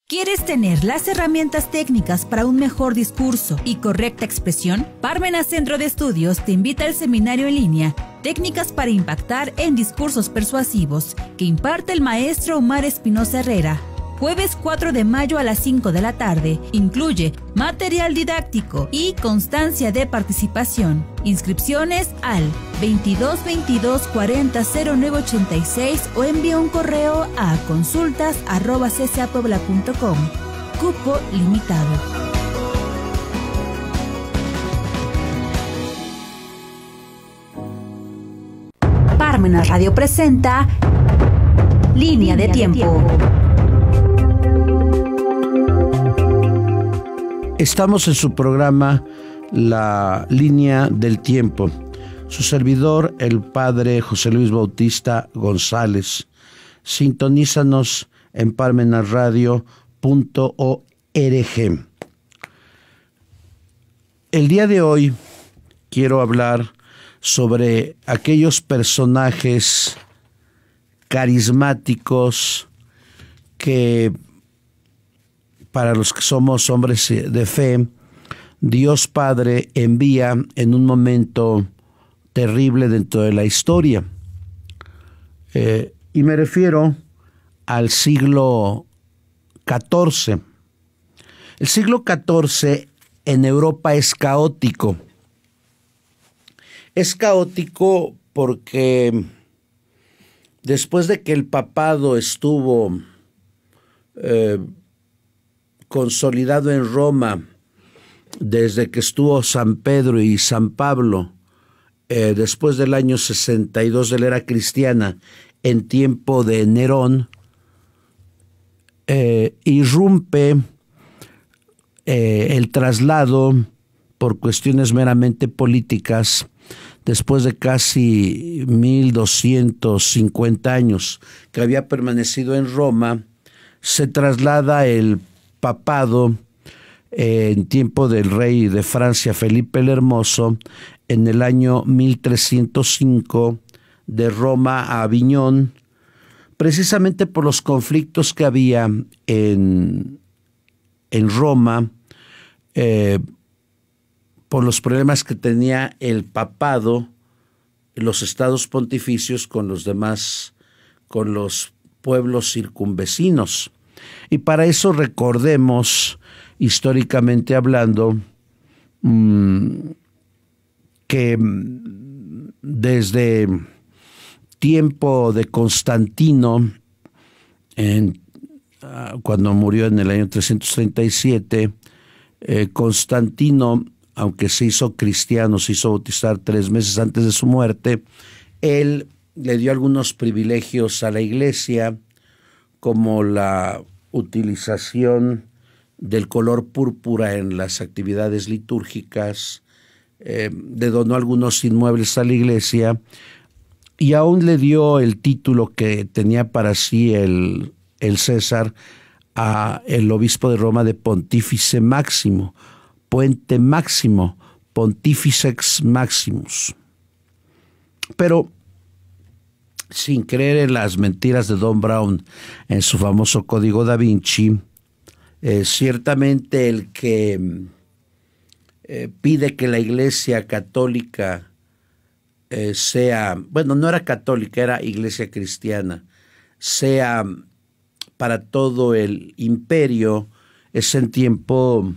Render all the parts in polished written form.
¿Quieres tener las herramientas técnicas para un mejor discurso y correcta expresión? Parmenas Centro de Estudios te invita al seminario en línea Técnicas para impactar en discursos persuasivos que imparte el maestro Omar Espinosa Herrera. Jueves 4 de mayo a las 5 de la tarde. Incluye material didáctico y constancia de participación. Inscripciones al 22 22 40 09 86 o envía un correo a consultas@ccapuebla.com. Cupo limitado. Parmenas Radio presenta Línea de Tiempo. Estamos en su programa La Línea del Tiempo. Su servidor, el padre José Luis Bautista González. Sintonízanos en parmenasradio.org. El día de hoy quiero hablar sobre aquellos personajes carismáticos que, para los que somos hombres de fe, Dios Padre envía en un momento terrible dentro de la historia. Y me refiero al siglo XIV. El siglo XIV en Europa es caótico. Es caótico porque después de que el papado estuvo consolidado en Roma, desde que estuvo San Pedro y San Pablo, después del año 62 de la era cristiana, en tiempo de Nerón, irrumpe el traslado por cuestiones meramente políticas. Después de casi 1250 años que había permanecido en Roma, se traslada el papado en tiempo del rey de Francia, Felipe el Hermoso, en el año 1305, de Roma a Aviñón, precisamente por los conflictos que había en Roma, por los problemas que tenía el papado, los estados pontificios con los demás, con los pueblos circunvecinos. Y para eso recordemos, históricamente hablando, que desde tiempo de Constantino, cuando murió en el año 337, Constantino, aunque se hizo cristiano, se hizo bautizar 3 meses antes de su muerte, él le dio algunos privilegios a la iglesia, como la utilización del color púrpura en las actividades litúrgicas, le donó algunos inmuebles a la iglesia y aún le dio el título que tenía para sí el César a el obispo de Roma de Pontífice Máximo, Puente Máximo, Pontifex Maximus. Pero sin creer en las mentiras de Don Brown en su famoso Código Da Vinci, ciertamente el que pide que la Iglesia Católica sea, bueno, no era católica, era Iglesia cristiana, sea para todo el imperio, es en tiempo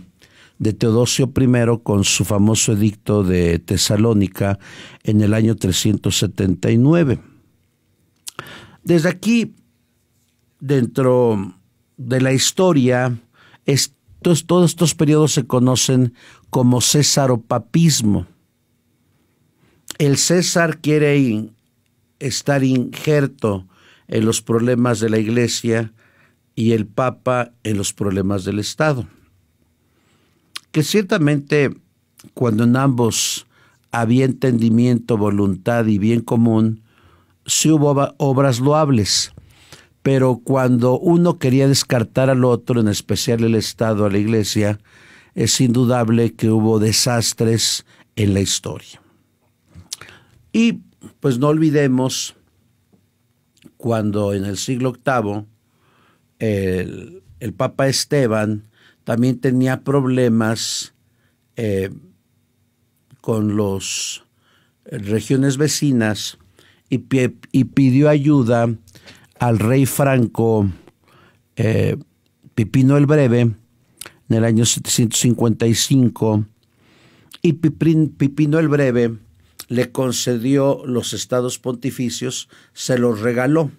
de Teodosio I con su famoso edicto de Tesalónica en el año 379. Desde aquí, dentro de la historia, todos estos periodos se conocen como césaropapismo. El César quiere estar injerto en los problemas de la Iglesia y el Papa en los problemas del Estado. Que ciertamente cuando en ambos había entendimiento, voluntad y bien común, sí hubo obras loables, pero cuando uno quería descartar al otro, en especial el Estado a la Iglesia, es indudable que hubo desastres en la historia. Y pues no olvidemos cuando en el siglo VIII el Papa Esteban también tenía problemas con las regiones vecinas y pidió ayuda al rey franco Pipino el Breve en el año 755, y Pipino el Breve le concedió los estados pontificios, se los regaló,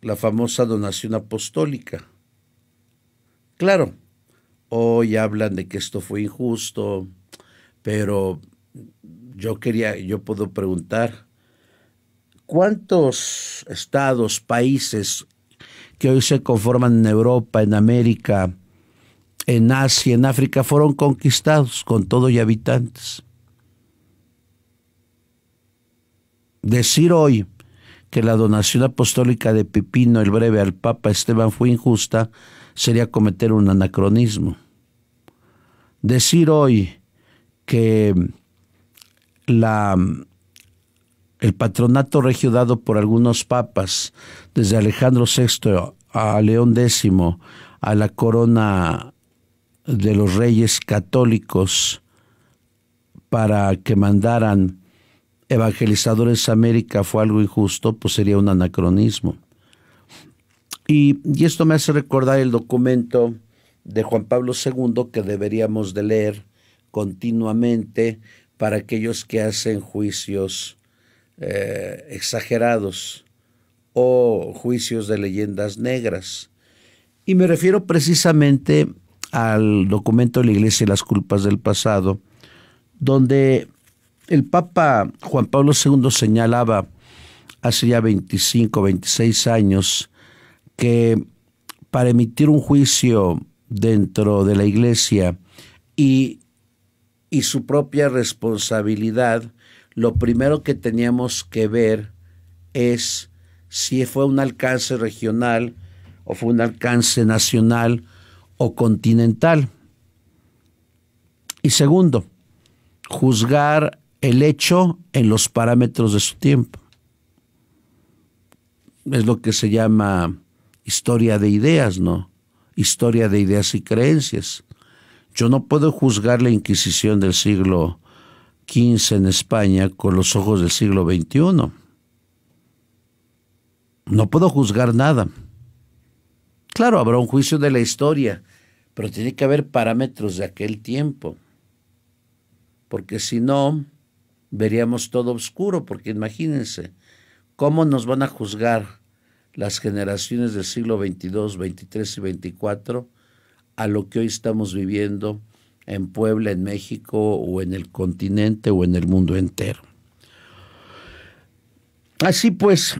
la famosa donación apostólica. Claro, hoy hablan de que esto fue injusto, pero yo puedo preguntar, ¿cuántos estados, países que hoy se conforman en Europa, en América, en Asia, en África, fueron conquistados con todo y habitantes? Decir hoy que la donación apostólica de Pipino el Breve al Papa Esteban fue injusta sería cometer un anacronismo. Decir hoy que el patronato regio dado por algunos papas, desde Alejandro VI a León X, a la corona de los reyes católicos para que mandaran evangelizadores a América, fue algo injusto, pues sería un anacronismo. Y esto me hace recordar el documento de Juan Pablo II que deberíamos de leer continuamente para aquellos que hacen juicios exagerados o juicios de leyendas negras. Y me refiero precisamente al documento de la Iglesia y las culpas del pasado, donde el Papa Juan Pablo II señalaba hace ya 25, 26 años que para emitir un juicio dentro de la Iglesia y su propia responsabilidad, lo primero que teníamos que ver es si fue un alcance regional o fue un alcance nacional o continental. Y segundo, juzgar el hecho en los parámetros de su tiempo. Es lo que se llama historia de ideas, ¿no? Historia de ideas y creencias. Yo no puedo juzgar la Inquisición del siglo XV en España con los ojos del siglo XXI. No puedo juzgar nada. Claro, habrá un juicio de la historia, pero tiene que haber parámetros de aquel tiempo. Porque si no, veríamos todo oscuro, porque imagínense, ¿cómo nos van a juzgar las generaciones del siglo XXII, XXIII y XXIV a lo que hoy estamos viviendo en Puebla, en México, o en el continente, o en el mundo entero? Así pues,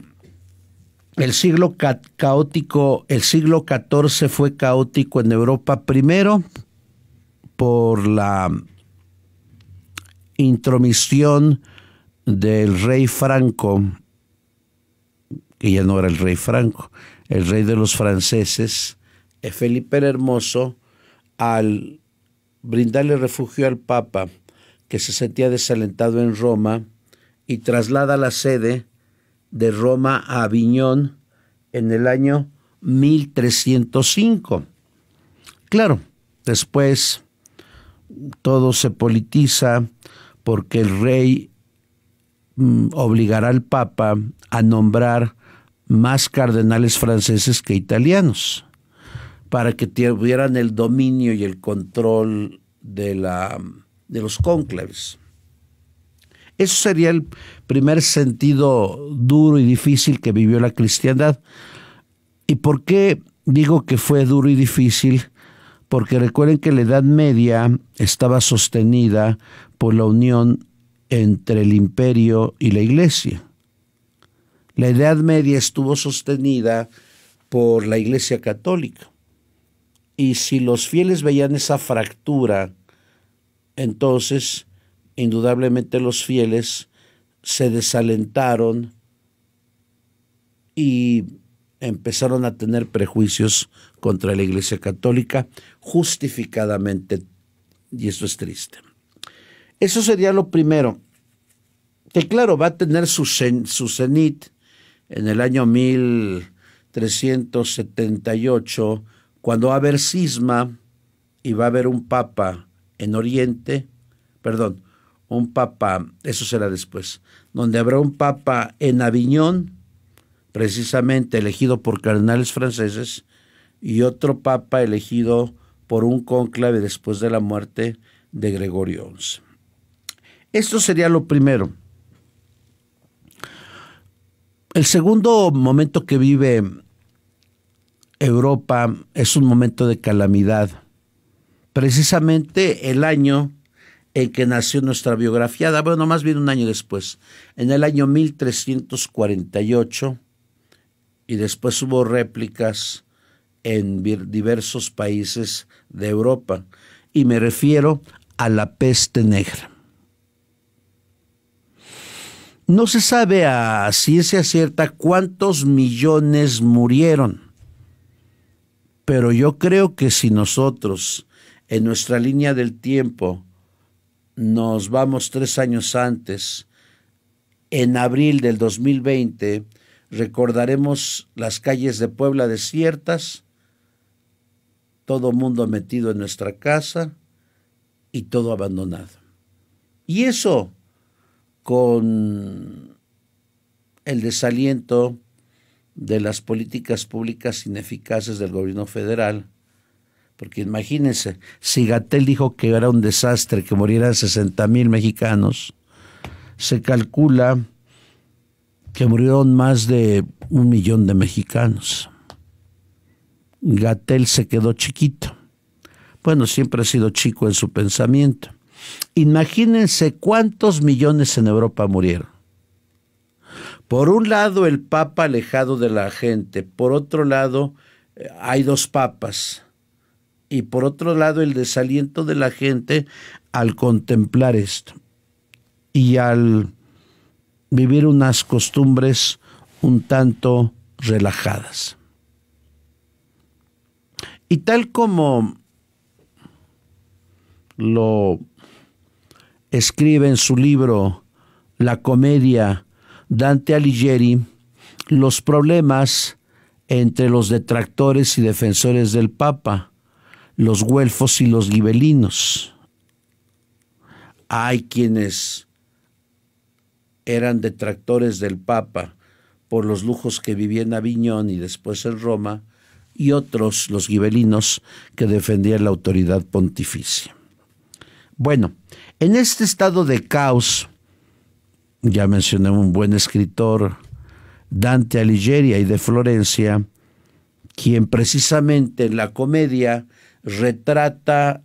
el siglo caótico, el siglo XIV fue caótico en Europa, primero por la intromisión del rey Franco, que ya no era el rey Franco, el rey de los franceses, Felipe el Hermoso, al brindarle refugio al Papa, que se sentía desalentado en Roma, y traslada la sede de Roma a Aviñón en el año 1305. Claro, después todo se politiza porque el rey obligará al Papa a nombrar más cardenales franceses que italianos, para que tuvieran el dominio y el control de los cónclaves. Eso sería el primer sentido duro y difícil que vivió la cristiandad. ¿Y por qué digo que fue duro y difícil? Porque recuerden que la Edad Media estaba sostenida por la unión entre el imperio y la Iglesia. La Edad Media estuvo sostenida por la Iglesia católica. Y si los fieles veían esa fractura, entonces indudablemente los fieles se desalentaron y empezaron a tener prejuicios contra la Iglesia católica justificadamente, y eso es triste. Eso sería lo primero, que claro, va a tener su cenit en el año 1378, cuando va a haber cisma y va a haber un papa en Oriente, perdón, un papa, eso será después, donde habrá un papa en Aviñón, precisamente elegido por cardenales franceses, y otro papa elegido por un cónclave después de la muerte de Gregorio XI. Esto sería lo primero. El segundo momento que vive Europa es un momento de calamidad. Precisamente el año en que nació nuestra biografiada, bueno, más bien un año después, en el año 1348, y después hubo réplicas en diversos países de Europa, y me refiero a la peste negra. No se sabe a ciencia cierta cuántos millones murieron, pero yo creo que si nosotros, en nuestra línea del tiempo, nos vamos 3 años antes, en abril del 2020, recordaremos las calles de Puebla desiertas, todo mundo metido en nuestra casa y todo abandonado. Y eso con el desaliento de las políticas públicas ineficaces del gobierno federal, porque imagínense, si Gatell dijo que era un desastre que murieran 60,000 mexicanos, se calcula que murieron más de 1 millón de mexicanos. Gatell se quedó chiquito. Bueno, siempre ha sido chico en su pensamiento. Imagínense cuántos millones en Europa murieron. Por un lado, el Papa alejado de la gente. Por otro lado, hay 2 papas. Y por otro lado, el desaliento de la gente al contemplar esto y al vivir unas costumbres un tanto relajadas. Y tal como lo escribe en su libro La Comedia Dante Alighieri, los problemas entre los detractores y defensores del Papa, los güelfos y los gibelinos. Hay quienes eran detractores del Papa por los lujos que vivía en Aviñón y después en Roma, y otros, los gibelinos, que defendían la autoridad pontificia. Bueno, en este estado de caos, ya mencioné un buen escritor, Dante Alighieri, y de Florencia, quien precisamente en la comedia retrata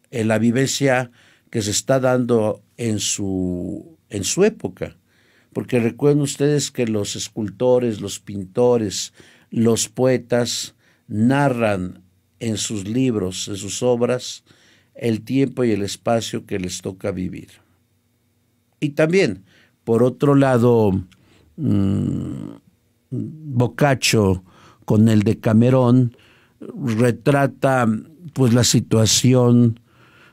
la vivencia que se está dando en su época. Porque recuerden ustedes que los escultores, los pintores, los poetas narran en sus libros, en sus obras, el tiempo y el espacio que les toca vivir. Y también, por otro lado, Boccaccio, con el Decamerón, retrata pues la situación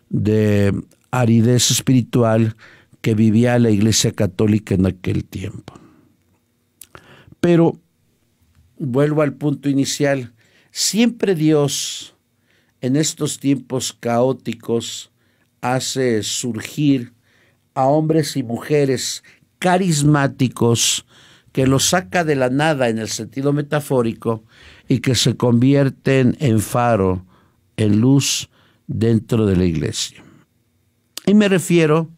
de aridez espiritual que vivía la Iglesia Católica en aquel tiempo. Pero vuelvo al punto inicial. Siempre Dios, en estos tiempos caóticos, hace surgir a hombres y mujeres carismáticos que los saca de la nada en el sentido metafórico y que se convierten en faro, en luz dentro de la Iglesia. Y me refiero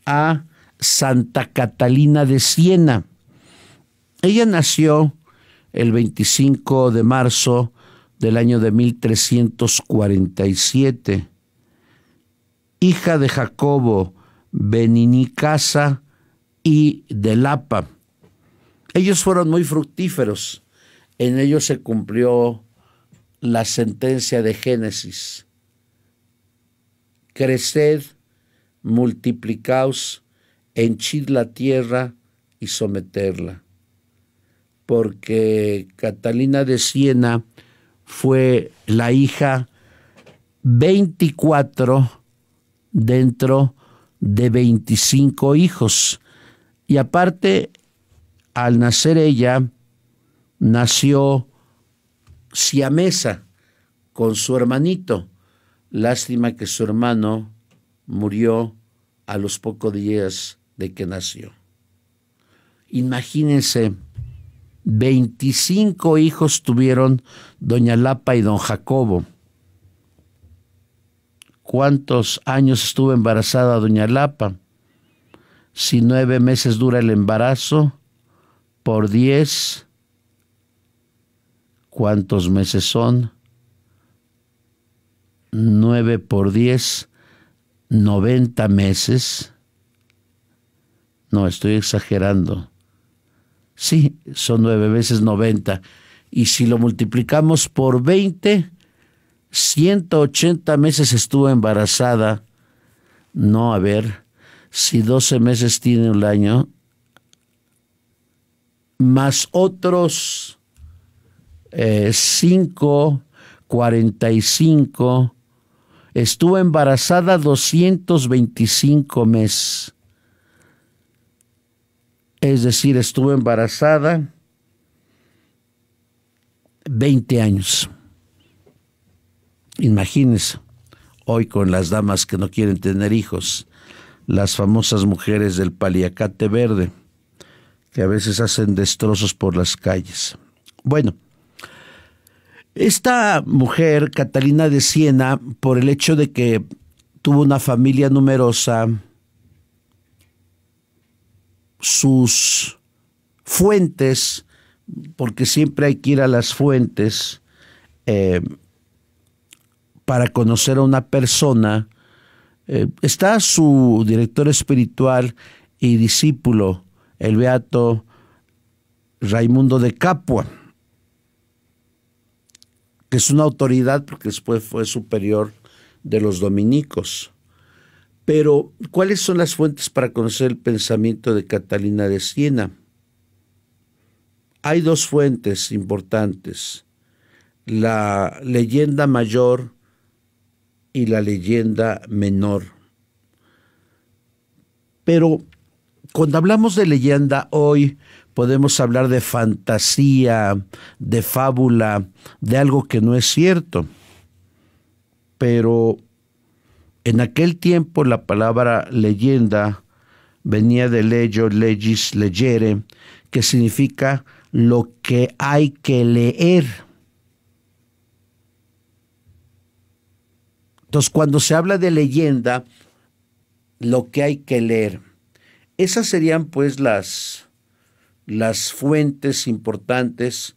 a Santa Catalina de Siena. Ella nació el 25 de marzo del año de 1347, hija de Jacobo Beninicasa y de Lapa. Ellos fueron muy fructíferos. En ellos se cumplió la sentencia de Génesis. Creced, multiplicaos, henchid la tierra y someterla. Porque Catalina de Siena fue la hija 24 dentro de 25 hijos. Y aparte, al nacer ella, nació siamesa con su hermanito. Lástima que su hermano murió a los pocos días de que nació. Imagínense, 25 hijos tuvieron doña Lapa y don Jacobo. ¿Cuántos años estuvo embarazada doña Lapa? Si 9 meses dura el embarazo, por 10, ¿cuántos meses son? 9 por 10, 90 meses. No, estoy exagerando. Sí, son 9 veces 90. Y si lo multiplicamos por 20, 180 meses estuvo embarazada. No, a ver, si 12 meses tiene un año, más otros 5, 45, estuvo embarazada 225 meses. Es decir, estuvo embarazada 20 años. Imagínense, hoy con las damas que no quieren tener hijos, las famosas mujeres del paliacate verde, que a veces hacen destrozos por las calles. Bueno, esta mujer, Catalina de Siena, por el hecho de que tuvo una familia numerosa, sus fuentes, porque siempre hay que ir a las fuentes para conocer a una persona, está su director espiritual y discípulo, el beato Raimundo de Capua, que es una autoridad porque después fue superior de los dominicos. Pero, ¿cuáles son las fuentes para conocer el pensamiento de Catalina de Siena? Hay 2 fuentes importantes, la leyenda mayor y la leyenda menor. Pero cuando hablamos de leyenda hoy podemos hablar de fantasía, de fábula, de algo que no es cierto. Pero en aquel tiempo la palabra leyenda venía de legio, legis, legere, que significa lo que hay que leer. Entonces, cuando se habla de leyenda, lo que hay que leer, esas serían pues las fuentes importantes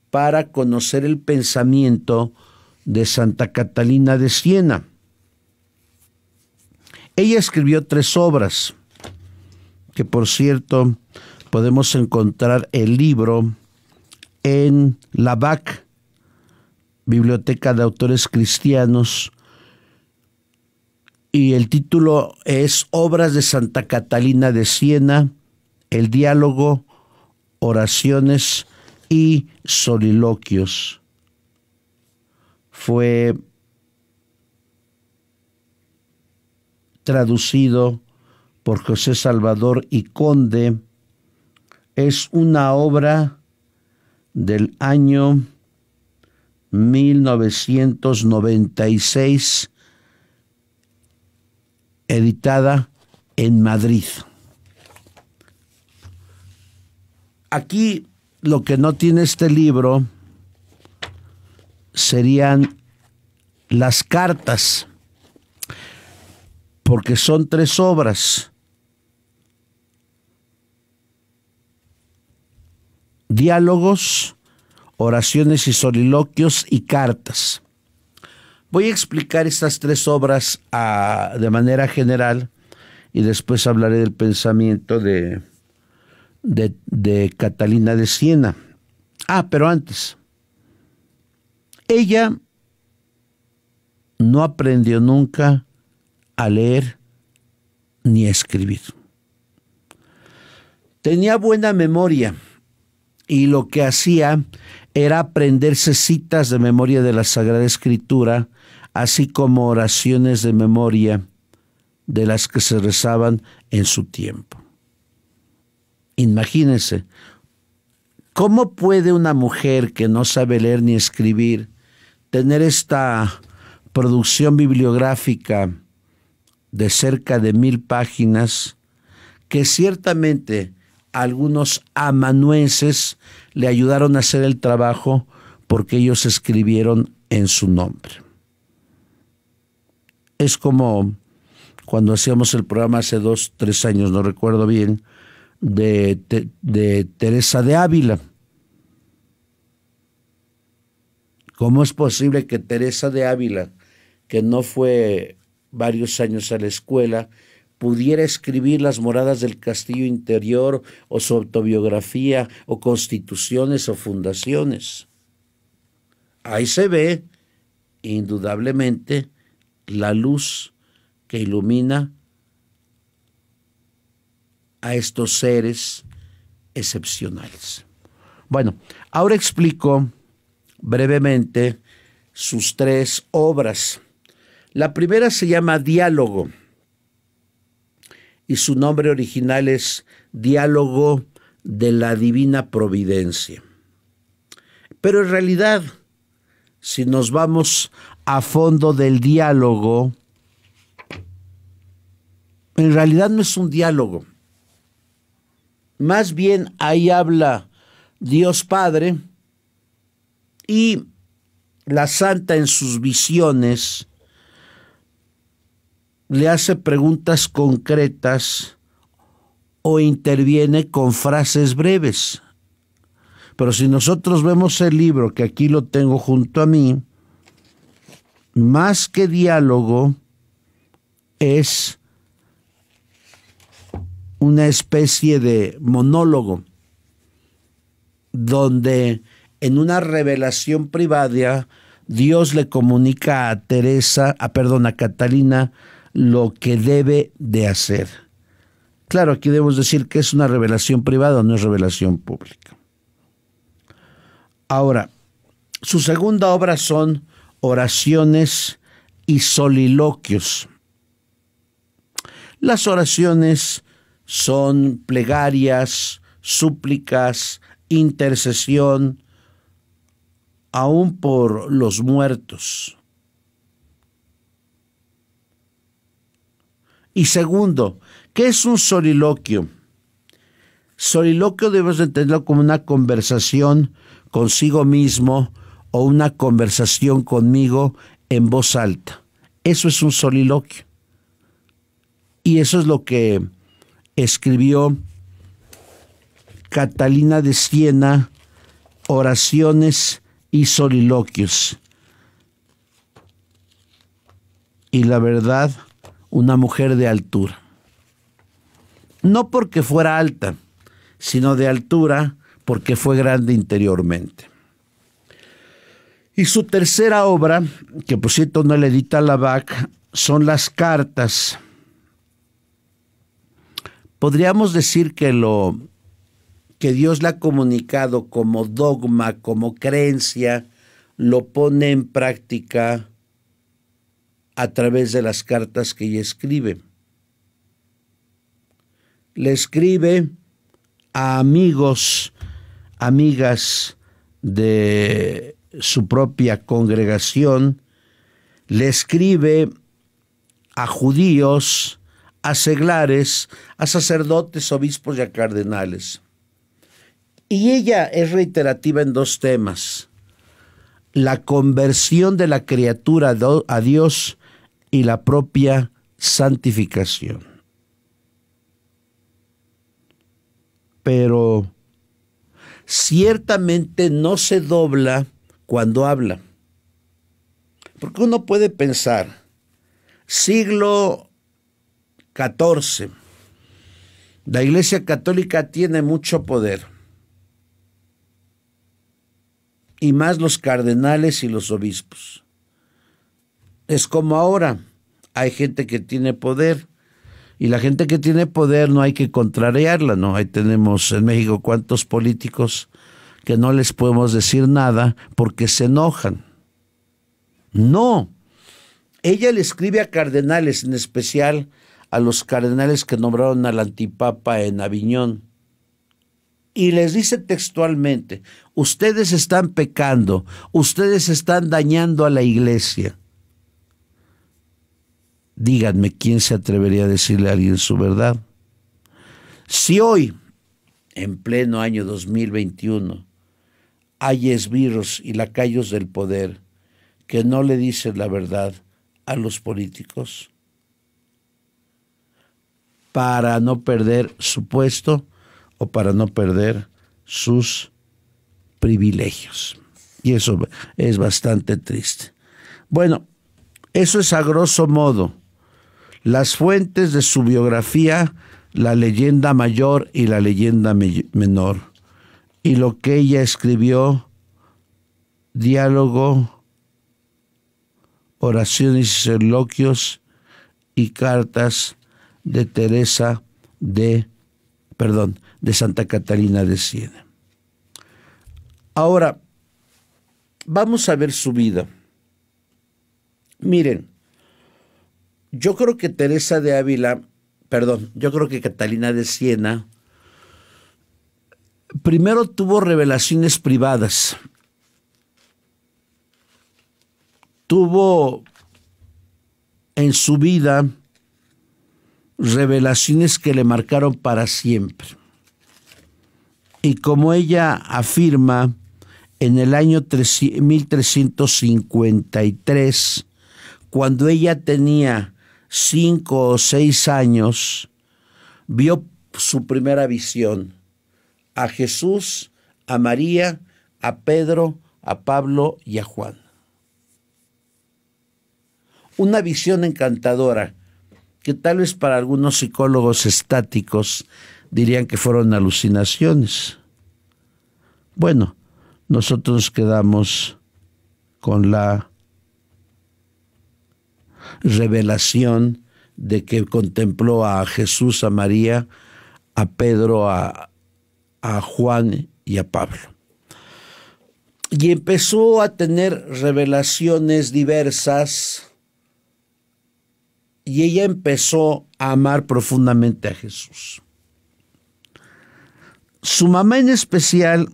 para conocer el pensamiento de Santa Catalina de Siena. Ella escribió 3 obras, que por cierto podemos encontrar el libro en la BAC, Biblioteca de Autores Cristianos, y el título es Obras de Santa Catalina de Siena, el diálogo, oraciones y soliloquios. Fue traducido por José Salvador y Conde. Es una obra del año 1996, editada en Madrid. Aquí lo que no tiene este libro serían las cartas, porque son 3 obras: diálogos, oraciones y soliloquios y cartas. Voy a explicar estas 3 obras de manera general y después hablaré del pensamiento de Catalina de Siena. Pero antes, ella no aprendió nunca a leer ni a escribir. Tenía buena memoria y lo que hacía era aprenderse citas de memoria de la Sagrada Escritura, así como oraciones de memoria de las que se rezaban en su tiempo. Imagínense, ¿Cómo puede una mujer que no sabe leer ni escribir tener esta producción bibliográfica de cerca de 1000 páginas que ciertamente algunos amanuenses le ayudaron a hacer el trabajo porque ellos escribieron en su nombre? Es como cuando hacíamos el programa hace 2, 3 años, no recuerdo bien, de Teresa de Ávila. ¿Cómo es posible que Teresa de Ávila, que no fue varios años a la escuela, pudiera escribir Las moradas del castillo interior, o su autobiografía, o constituciones o fundaciones? Ahí se ve indudablemente la luz que ilumina a estos seres excepcionales. Bueno, ahora explico brevemente sus 3 obras. La primera se llama Diálogo y su nombre original es Diálogo de la Divina Providencia. Pero en realidad, si nos vamos a fondo del diálogo, en realidad no es un diálogo. Más bien ahí habla Dios Padre y la Santa en sus visiones le hace preguntas concretas o interviene con frases breves. Pero si nosotros vemos el libro, que aquí lo tengo junto a mí, más que diálogo, es una especie de monólogo, donde en una revelación privada Dios le comunica a Catalina lo que debe de hacer. Claro, aquí debemos decir que es una revelación privada, no es revelación pública. Ahora, su segunda obra son oraciones y soliloquios. Las oraciones son plegarias, súplicas, intercesión, aún por los muertos. Y segundo, ¿qué es un soliloquio? Soliloquio debemos entenderlo como una conversación consigo mismo o una conversación conmigo en voz alta. Eso es un soliloquio. Y eso es lo que escribió Catalina de Siena, Oraciones y Soliloquios. Y la verdad, una mujer de altura. No porque fuera alta, sino de altura porque fue grande interiormente. Y su tercera obra, que por cierto no la edita Lavac, son las cartas. Podríamos decir que lo que Dios le ha comunicado como dogma, como creencia, lo pone en práctica a través de las cartas que ella escribe. Le escribe a amigos, amigas de su propia congregación, le escribe a judíos, a seglares, a sacerdotes, obispos y a cardenales. Y ella es reiterativa en 2 temas: la conversión de la criatura a Dios y la propia santificación. Pero ciertamente no se dobla cuando habla. Porque uno puede pensar, siglo XIV, la Iglesia Católica tiene mucho poder, y más los cardenales y los obispos. Es como ahora, hay gente que tiene poder, y la gente que tiene poder no hay que contrariarla, ¿no? Ahí tenemos en México cuántos políticos que no les podemos decir nada porque se enojan. No, ella le escribe a cardenales, en especial a los cardenales que nombraron al antipapa en Aviñón. Y les dice textualmente, ustedes están pecando, ustedes están dañando a la iglesia. Díganme, ¿quién se atrevería a decirle a alguien su verdad? Si hoy, en pleno año 2021, hay esbirros y lacayos del poder que no le dicen la verdad a los políticos para no perder su puesto o para no perder sus privilegios. Y eso es bastante triste. Bueno, eso es a grosso modo las fuentes de su biografía, la leyenda mayor y la leyenda menor. Y lo que ella escribió, diálogo, oraciones y soliloquios y cartas de Teresa de Santa Catalina de Siena. Ahora, vamos a ver su vida. Miren, yo creo que yo creo que Catalina de Siena primero tuvo revelaciones privadas. Tuvo en su vida revelaciones que le marcaron para siempre. Y como ella afirma, en el año 1353, cuando ella tenía 5 o 6 años, vio su primera visión: a Jesús, a María, a Pedro, a Pablo y a Juan. Una visión encantadora que tal vez para algunos psicólogos estáticos dirían que fueron alucinaciones. Bueno, nosotros nos quedamos con la revelación de que contempló a Jesús, a María, a Pedro, a Juan y a Pablo. Y empezó a tener revelaciones diversas y ella empezó a amar profundamente a Jesús. Su mamá en especial,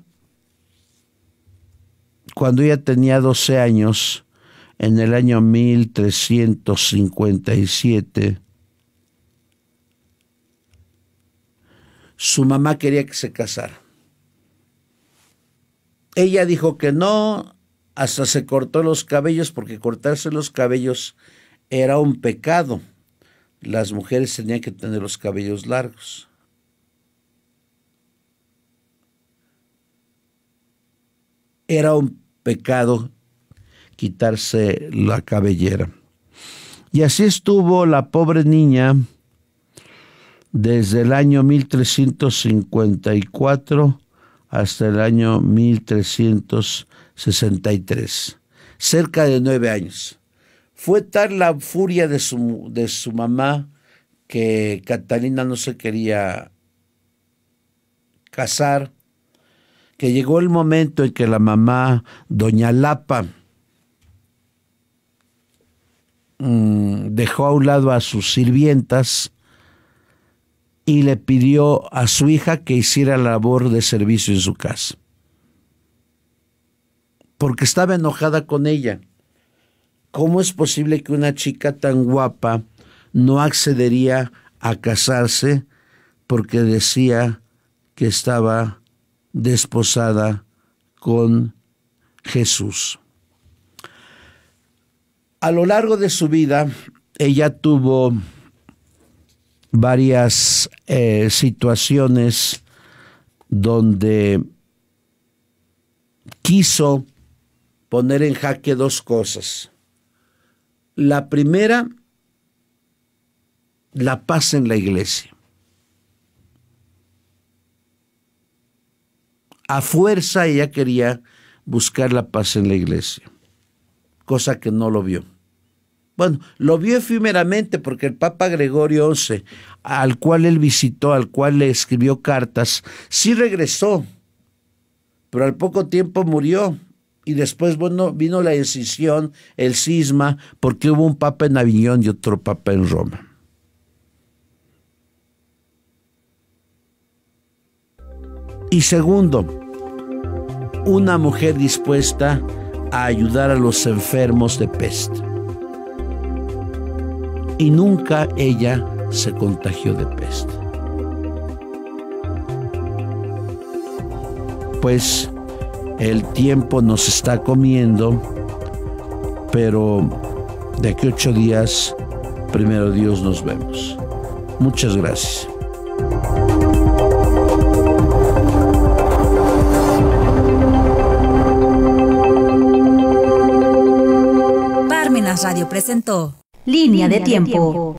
cuando ella tenía 12 años, en el año 1357, su mamá quería que se casara. Ella dijo que no, hasta se cortó los cabellos, porque cortarse los cabellos era un pecado. Las mujeres tenían que tener los cabellos largos. Era un pecado quitarse la cabellera. Y así estuvo la pobre niña desde el año 1354 hasta el año 1363, cerca de 9 años. Fue tal la furia de su mamá que Catalina no se quería casar, que llegó el momento en que la mamá, doña Lapa, dejó a un lado a sus sirvientas y le pidió a su hija que hiciera labor de servicio en su casa, porque estaba enojada con ella. ¿Cómo es posible que una chica tan guapa no accedería a casarse porque decía que estaba desposada con Jesús? A lo largo de su vida, ella tuvo varias situaciones donde quiso poner en jaque dos cosas. La primera, la paz en la iglesia. A fuerza ella quería buscar la paz en la iglesia, cosa que no lo vio. Bueno, lo vio efímeramente porque el Papa Gregorio XI, al cual él visitó, al cual le escribió cartas, sí regresó, pero al poco tiempo murió. Y después, bueno, vino la escisión, el cisma, porque hubo un papa en Aviñón y otro papa en Roma. Y segundo, una mujer dispuesta a ayudar a los enfermos de peste. Y nunca ella se contagió de peste. Pues el tiempo nos está comiendo, pero de aquí a 8 días, primero Dios, nos vemos. Muchas gracias. Parmenas Radio presentó Línea de Tiempo.